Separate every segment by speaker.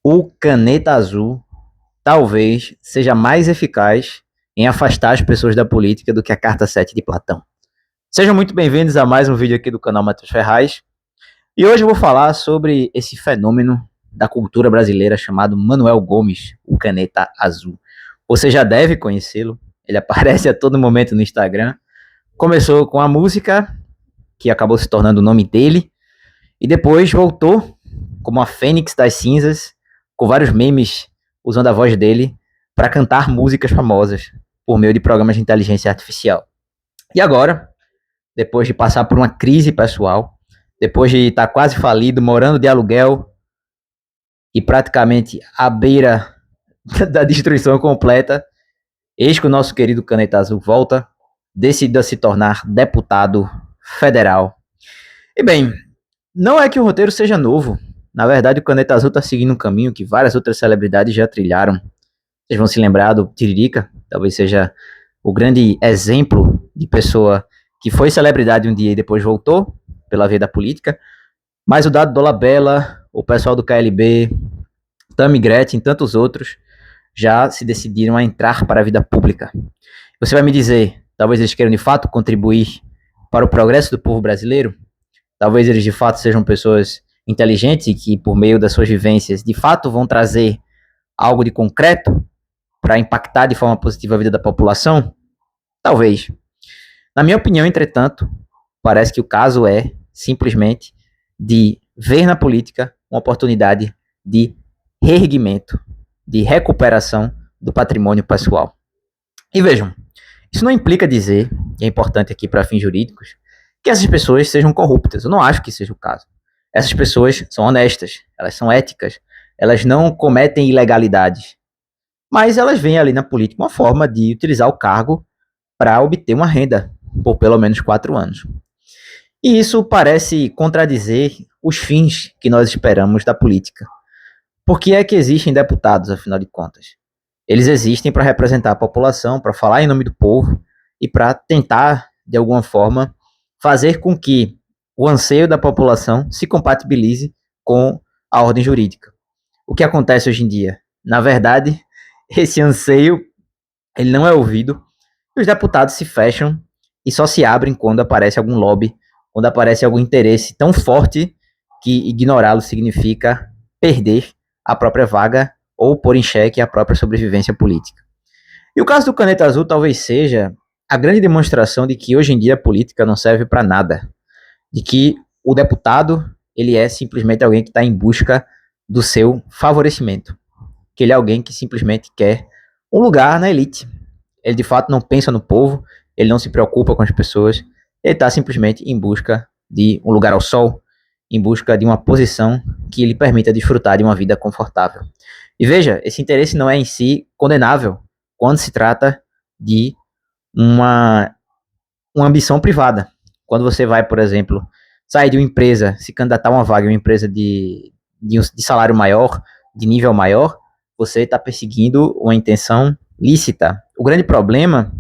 Speaker 1: O caneta azul talvez seja mais eficaz em afastar as pessoas da política do que a carta 7 de Platão. Sejam muito bem-vindos a mais um vídeo aqui do canal Matheus Ferraz. E hoje eu vou falar sobre esse fenômeno da cultura brasileira chamado Manuel Gomes, o caneta azul. Você já deve conhecê-lo, ele aparece a todo momento no Instagram. Começou com a música, que acabou se tornando o nome dele, e depois voltou como a Fênix das Cinzas, com vários memes usando a voz dele para cantar músicas famosas por meio de programas de inteligência artificial. E agora, depois de passar por uma crise pessoal, depois de estar quase falido, morando de aluguel e praticamente à beira da destruição completa, eis que o nosso querido Caneta Azul volta, decidido a se tornar deputado federal. E bem, não é que o roteiro seja novo. Na verdade, o Caneta Azul está seguindo um caminho que várias outras celebridades já trilharam. Vocês vão se lembrar do Tiririca, talvez seja o grande exemplo de pessoa que foi celebridade um dia e depois voltou pela via da política. Mas o Dado Dolabella, o pessoal do KLB, Tammy Gretchen e tantos outros já se decidiram a entrar para a vida pública. Você vai me dizer, talvez eles queiram de fato contribuir para o progresso do povo brasileiro? Talvez eles de fato sejam pessoas inteligentes e que, por meio das suas vivências, de fato vão trazer algo de concreto para impactar de forma positiva a vida da população? Talvez. Na minha opinião, entretanto, parece que o caso é simplesmente de ver na política uma oportunidade de reerguimento, de recuperação do patrimônio pessoal. E vejam, isso não implica dizer, e é importante aqui para fins jurídicos, que essas pessoas sejam corruptas. Eu não acho que seja o caso. Essas pessoas são honestas, elas são éticas, elas não cometem ilegalidades, mas elas veem ali na política uma forma de utilizar o cargo para obter uma renda por pelo menos 4 anos. E isso parece contradizer os fins que nós esperamos da política. Por que é que existem deputados, afinal de contas? Eles existem para representar a população, para falar em nome do povo e para tentar, de alguma forma, fazer com que o anseio da população se compatibilize com a ordem jurídica. O que acontece hoje em dia? Na verdade, esse anseio ele não é ouvido, e os deputados se fecham e só se abrem quando aparece algum lobby, quando aparece algum interesse tão forte que ignorá-lo significa perder a própria vaga ou pôr em xeque a própria sobrevivência política. E o caso do Caneta Azul talvez seja a grande demonstração de que hoje em dia a política não serve para nada, de que o deputado ele é simplesmente alguém que está em busca do seu favorecimento, que ele é alguém que simplesmente quer um lugar na elite. Ele de fato não pensa no povo, ele não se preocupa com as pessoas, ele está simplesmente em busca de um lugar ao sol, em busca de uma posição que lhe permita desfrutar de uma vida confortável. E veja, esse interesse não é em si condenável quando se trata de uma ambição privada. Quando você vai, por exemplo, sair de uma empresa, se candidatar a uma vaga em uma empresa de salário maior, de nível maior, você está perseguindo uma intenção lícita. O grande problema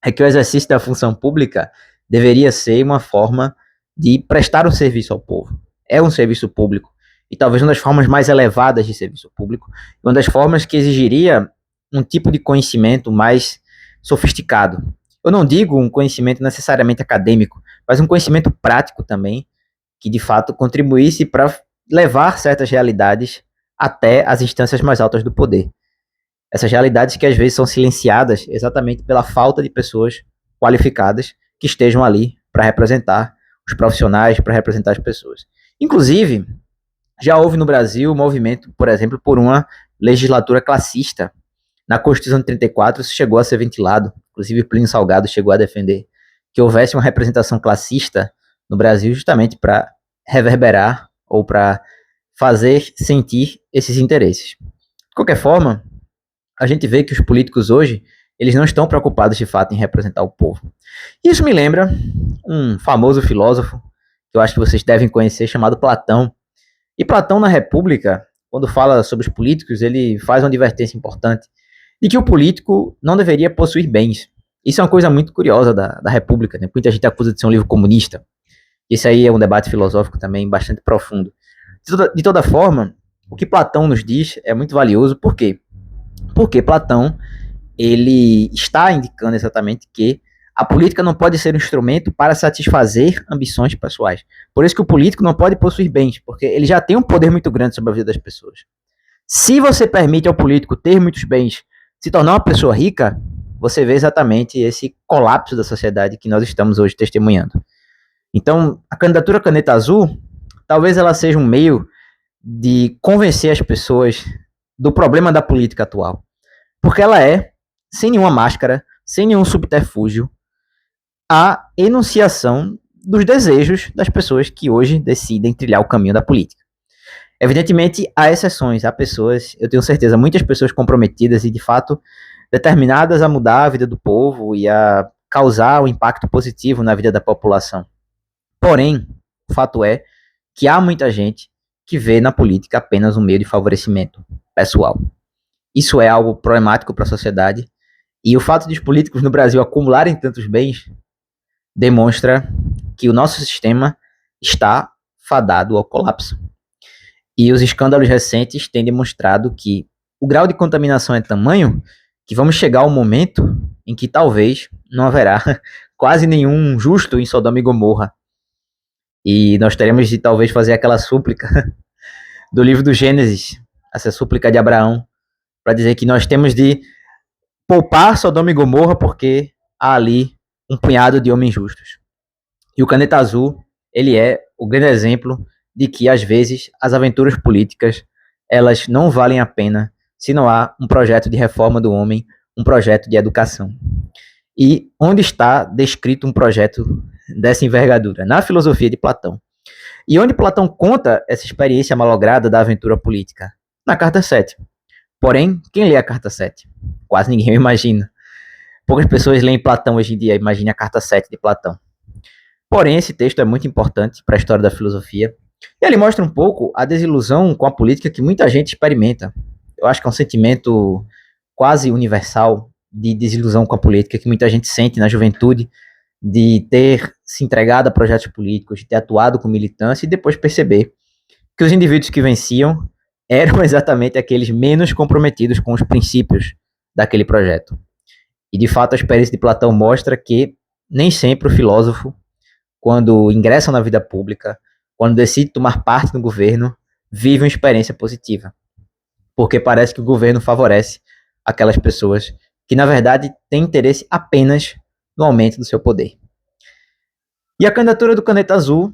Speaker 1: é que o exercício da função pública deveria ser uma forma de prestar um serviço ao povo. É um serviço público. E talvez uma das formas mais elevadas de serviço público, uma das formas que exigiria um tipo de conhecimento mais sofisticado. Eu não digo um conhecimento necessariamente acadêmico, mas um conhecimento prático também, que de fato contribuísse para levar certas realidades até as instâncias mais altas do poder. Essas realidades que às vezes são silenciadas exatamente pela falta de pessoas qualificadas que estejam ali para representar os profissionais, para representar as pessoas. Inclusive, já houve no Brasil um movimento, por exemplo, por uma legislatura classista. Na Constituição de 34 isso chegou a ser ventilado, inclusive Plínio Salgado chegou a defender que houvesse uma representação classista no Brasil justamente para reverberar ou para fazer sentir esses interesses. De qualquer forma, a gente vê que os políticos hoje, eles não estão preocupados de fato em representar o povo. Isso me lembra um famoso filósofo, que eu acho que vocês devem conhecer, chamado Platão. E Platão, na República, quando fala sobre os políticos, ele faz uma advertência importante de que o político não deveria possuir bens. Isso é uma coisa muito curiosa da República, né? Muita gente acusa de ser um livro comunista. Esse aí é um debate filosófico também bastante profundo. De toda forma, o que Platão nos diz é muito valioso. Por quê? Porque Platão ele está indicando exatamente que a política não pode ser um instrumento para satisfazer ambições pessoais. Por isso que o político não pode possuir bens, porque ele já tem um poder muito grande sobre a vida das pessoas. Se você permite ao político ter muitos bens, se tornar uma pessoa rica, você vê exatamente esse colapso da sociedade que nós estamos hoje testemunhando. Então, a candidatura Caneta Azul, talvez ela seja um meio de convencer as pessoas do problema da política atual. Porque ela é, sem nenhuma máscara, sem nenhum subterfúgio, a enunciação dos desejos das pessoas que hoje decidem trilhar o caminho da política. Evidentemente, há exceções, há pessoas, eu tenho certeza, muitas pessoas comprometidas e, de fato, determinadas a mudar a vida do povo e a causar um impacto positivo na vida da população. Porém, o fato é que há muita gente que vê na política apenas um meio de favorecimento pessoal. Isso é algo problemático para a sociedade, e o fato de os políticos no Brasil acumularem tantos bens demonstra que o nosso sistema está fadado ao colapso. E os escândalos recentes têm demonstrado que o grau de contaminação é tamanho que vamos chegar ao momento em que talvez não haverá quase nenhum justo em Sodoma e Gomorra. E nós teremos de talvez fazer aquela súplica do livro do Gênesis, essa súplica de Abraão, para dizer que nós temos de poupar Sodoma e Gomorra porque há ali um punhado de homens justos. E o Caneta Azul, ele é o grande exemplo de que, às vezes, as aventuras políticas, elas não valem a pena se não há um projeto de reforma do homem, um projeto de educação. E onde está descrito um projeto dessa envergadura? Na filosofia de Platão. E onde Platão conta essa experiência malograda da aventura política? Na Carta 7. Porém, quem lê a Carta 7? Quase ninguém imagina. Poucas pessoas leem Platão hoje em dia, imagine a Carta 7 de Platão. Porém, esse texto é muito importante para a história da filosofia. E ele mostra um pouco a desilusão com a política que muita gente experimenta. Eu acho que é um sentimento quase universal de desilusão com a política que muita gente sente na juventude, de ter se entregado a projetos políticos, de ter atuado com militância e depois perceber que os indivíduos que venciam eram exatamente aqueles menos comprometidos com os princípios daquele projeto. E de fato a experiência de Platão mostra que nem sempre o filósofo, quando ingressa na vida pública, quando decide tomar parte do governo, vive uma experiência positiva. Porque parece que o governo favorece aquelas pessoas que, na verdade, têm interesse apenas no aumento do seu poder. E a candidatura do Caneta Azul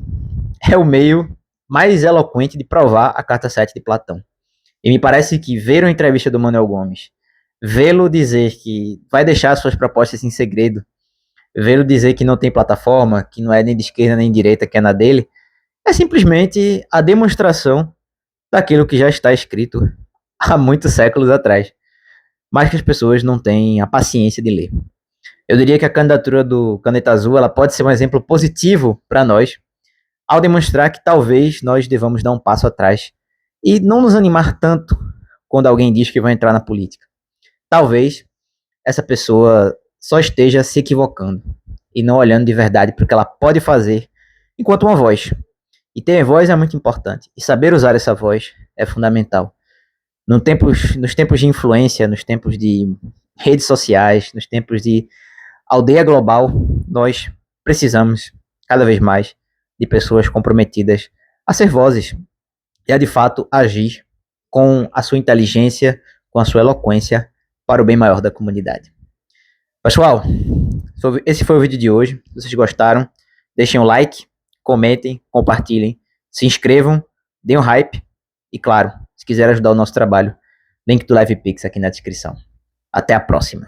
Speaker 1: é o meio mais eloquente de provar a Carta 7 de Platão. E me parece que ver a entrevista do Manuel Gomes, vê-lo dizer que vai deixar suas propostas em segredo, vê-lo dizer que não tem plataforma, que não é nem de esquerda nem de direita, que é na dele, é simplesmente a demonstração daquilo que já está escrito há muitos séculos atrás, mas que as pessoas não têm a paciência de ler. Eu diria que a candidatura do Caneta Azul ela pode ser um exemplo positivo para nós, ao demonstrar que talvez nós devamos dar um passo atrás e não nos animar tanto quando alguém diz que vai entrar na política. Talvez essa pessoa só esteja se equivocando e não olhando de verdade para o que ela pode fazer enquanto uma voz. E ter voz é muito importante. E saber usar essa voz é fundamental. Nos tempos de influência, nos tempos de redes sociais, nos tempos de aldeia global, nós precisamos cada vez mais de pessoas comprometidas a ser vozes e a de fato agir com a sua inteligência, com a sua eloquência para o bem maior da comunidade. Pessoal, esse foi o vídeo de hoje. Se vocês gostaram, deixem um like, comentem, compartilhem, se inscrevam, deem um hype e, claro, se quiser ajudar o nosso trabalho, link do LivePix aqui na descrição. Até a próxima.